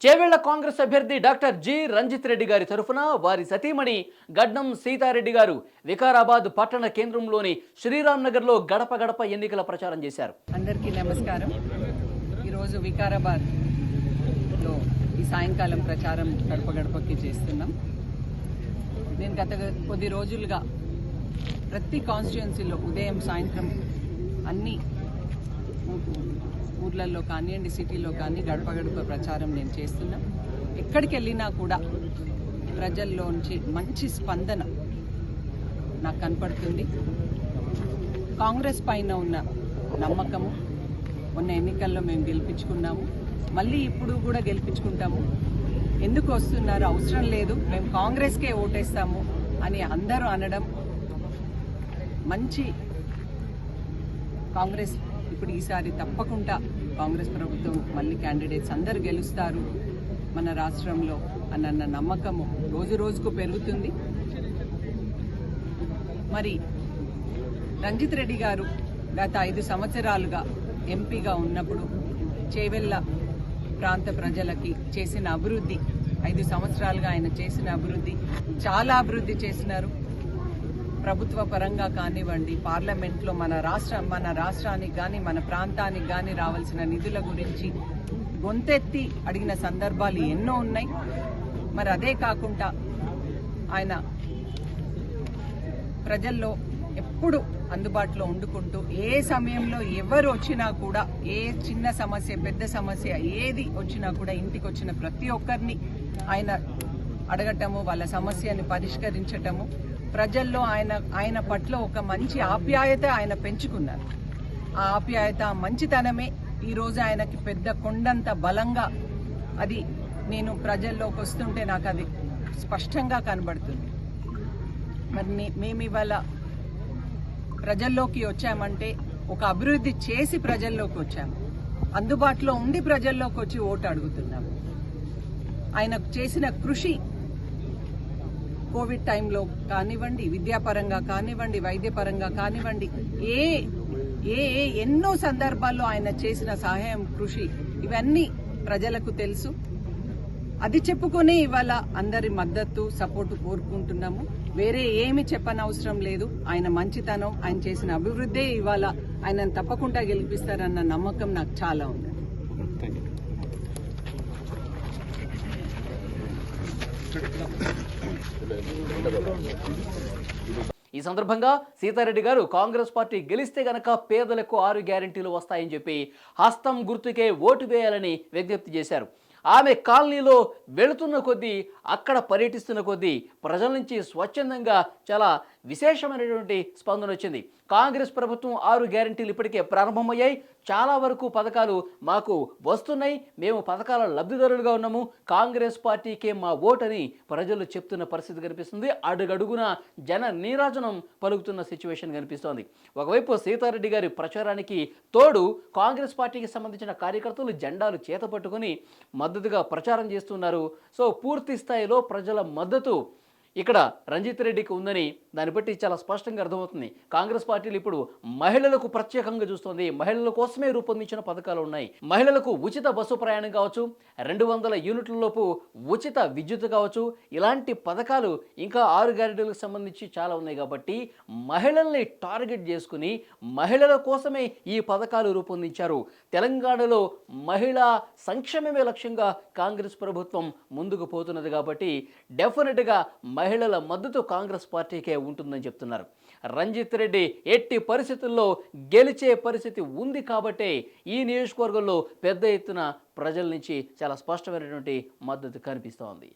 చేవెళ్ల కాంగ్రెస్ అభ్యర్థి doctor G Ranjith Reddy గారి తరఫున వారి సతీమణి గడ్డం సీతారెడ్డి గారు వికారాబాద్ పట్టణ కేంద్రంలోని శ్రీరామ్ నగర్ లో గడప గడప ఎన్నికల ప్రచారం చేశారు. అందరికీ నమస్కారం. ఈరోజు వికారాబాద్ లో ఈ సాయంకాలం ప్రచారం గడప గడపకి చేస్తున్నాం. నేను గత కొద్ది రోజులుగా ప్రతి కాన్స్టిట్యుయెన్సీలో ఉదయం సాయంత్రం అన్ని ఊర్లలో కానివ్వండి, సిటీలో కానీ గడప గడప ప్రచారం నేను చేస్తున్నా. ఎక్కడికి వెళ్ళినా కూడా ప్రజల్లోంచి మంచి స్పందన నాకు కనపడుతుంది. కాంగ్రెస్ పైన ఉన్న నమ్మకము, మొన్న ఎన్నికల్లో మేము గెలిపించుకున్నాము, మళ్ళీ ఇప్పుడు కూడా గెలిపించుకుంటాము. ఎందుకు వస్తున్నారు, అవసరం లేదు, మేము కాంగ్రెస్కే ఓటేస్తాము అని అందరూ అనడం మంచి. కాంగ్రెస్ ఇప్పుడు ఈసారి తప్పకుండా కాంగ్రెస్ ప్రభుత్వం మళ్ళీ క్యాండిడేట్స్ అందరు గెలుస్తారు మన రాష్ట్రంలో అన్న నమ్మకము రోజు రోజుకు పెరుగుతుంది. మరి రంజిత్ రెడ్డి గారు గత 5 సంవత్సరాలుగా ఎంపీగా ఉన్నప్పుడు చేవెళ్ల ప్రాంత ప్రజలకి చేసిన అభివృద్ధి, 5 సంవత్సరాలుగా ఆయన చేసిన అభివృద్ధి, చాలా అభివృద్ధి చేసినారు. ప్రభుత్వ పరంగా కానివ్వండి, పార్లమెంట్లో మన రాష్ట్రానికి కానీ మన ప్రాంతానికి కానీ రావాల్సిన నిధుల గురించి గొంతెత్తి అడిగిన సందర్భాలు ఎన్నో ఉన్నాయి. మరి అదే కాకుండా ఆయన ప్రజల్లో ఎప్పుడు అందుబాటులో ఉండుకుంటూ ఏ సమయంలో ఎవరు వచ్చినా కూడా, ఏ చిన్న సమస్య పెద్ద సమస్య ఏది వచ్చినా కూడా ఇంటికి వచ్చిన ప్రతి ఒక్కరిని ఆయన అడగటము, వాళ్ళ సమస్యని పరిష్కరించటము, ప్రజల్లో ఆయన పట్ల ఒక మంచి ఆప్యాయత ఆయన పెంచుకున్నారు. ఆ ఆప్యాయత, మంచితనమే ఈరోజు ఆయనకి పెద్ద కొండంత బలంగా, అది నేను ప్రజల్లోకి వస్తుంటే నాకు అది స్పష్టంగా కనబడుతుంది. మరి మేము ఇవాళ ప్రజల్లోకి వచ్చామంటే ఒక అభివృద్ధి చేసి ప్రజల్లోకి వచ్చాము, అందుబాటులో ఉండి ప్రజల్లోకి వచ్చి ఓటు అడుగుతున్నాము. ఆయన చేసిన కృషి కోవిడ్ టైంలో కానివ్వండి, విద్యాపరంగా కానివ్వండి, వైద్యపరంగా కానివ్వండి, ఎన్నో సందర్భాల్లో ఆయన చేసిన సహాయం, కృషి, ఇవన్నీ ప్రజలకు తెలుసు. అది చెప్పుకొని ఇవాళ అందరి మద్దతు, సపోర్టు కోరుకుంటున్నాము. వేరే ఏమి చెప్పనవసరం లేదు. ఆయన మంచితనం, ఆయన చేసిన అభివృద్ధి ఇవాళ ఆయనను తప్పకుండా గెలిపిస్తారన్న నమ్మకం నాకు చాలా ఉంది. ఈ సందర్భంగా సీతారెడ్డి గారు కాంగ్రెస్ పార్టీ గెలిస్తే గనక పేదలకు 6 గ్యారెంటీలు వస్తాయని చెప్పి హస్తం గుర్తుకే ఓటు వేయాలని విజ్ఞప్తి చేశారు. ఆమె కాలనీలో వెళుతున్న కొద్దీ, అక్కడ పర్యటిస్తున్న కొద్దీ ప్రజల నుంచి స్వచ్ఛందంగా చాలా విశేషమైనటువంటి స్పందన వచ్చింది. కాంగ్రెస్ ప్రభుత్వం 6 గ్యారెంటీలు ఇప్పటికే ప్రారంభమయ్యాయి, చాలా వరకు పథకాలు మాకు వస్తున్నాయి, మేము పథకాల లబ్ధిదారులుగా ఉన్నాము, కాంగ్రెస్ పార్టీకే మా ఓటని ప్రజలు చెప్తున్న పరిస్థితి కనిపిస్తుంది. అడుగడుగున జన నీరాజనం పలుకుతున్న సిచ్యువేషన్ కనిపిస్తోంది. ఒకవైపు సీతారెడ్డి గారి ప్రచారానికి తోడు కాంగ్రెస్ పార్టీకి సంబంధించిన కార్యకర్తలు జెండాలు చేతపట్టుకుని మద్దతుగా ప్రచారం చేస్తున్నారు. సో పూర్తి స్థాయిలో ప్రజల మద్దతు ఇక్కడ రంజిత్ రెడ్డికి ఉందని దాన్ని బట్టి చాలా స్పష్టంగా అర్థమవుతుంది. కాంగ్రెస్ పార్టీలు ఇప్పుడు మహిళలకు ప్రత్యేకంగా చూస్తోంది. మహిళల కోసమే రూపొందించిన పథకాలు ఉన్నాయి. మహిళలకు ఉచిత బస్సు ప్రయాణం కావచ్చు, 200 యూనిట్లలోపు ఉచిత విద్యుత్ కావచ్చు, ఇలాంటి పథకాలు ఇంకా 6 గ్యారెంటీలకు సంబంధించి చాలా ఉన్నాయి. కాబట్టి మహిళల్ని టార్గెట్ చేసుకుని మహిళల కోసమే ఈ పథకాలు రూపొందించారు. తెలంగాణలో మహిళా సంక్షేమమే లక్ష్యంగా కాంగ్రెస్ ప్రభుత్వం ముందుకు పోతున్నది. కాబట్టి డెఫినెట్గా మహిళల మద్దతు కాంగ్రెస్ పార్టీకే ఉంటుందని చెప్తున్నారు. రంజిత్ రెడ్డి ఎట్టి పరిస్థితుల్లో గెలిచే పరిస్థితి ఉంది కాబట్టే ఈ నియోజకవర్గంలో పెద్ద ఎత్తున ప్రజల నుంచి చాలా స్పష్టమైనటువంటి మద్దతు కనిపిస్తోంది.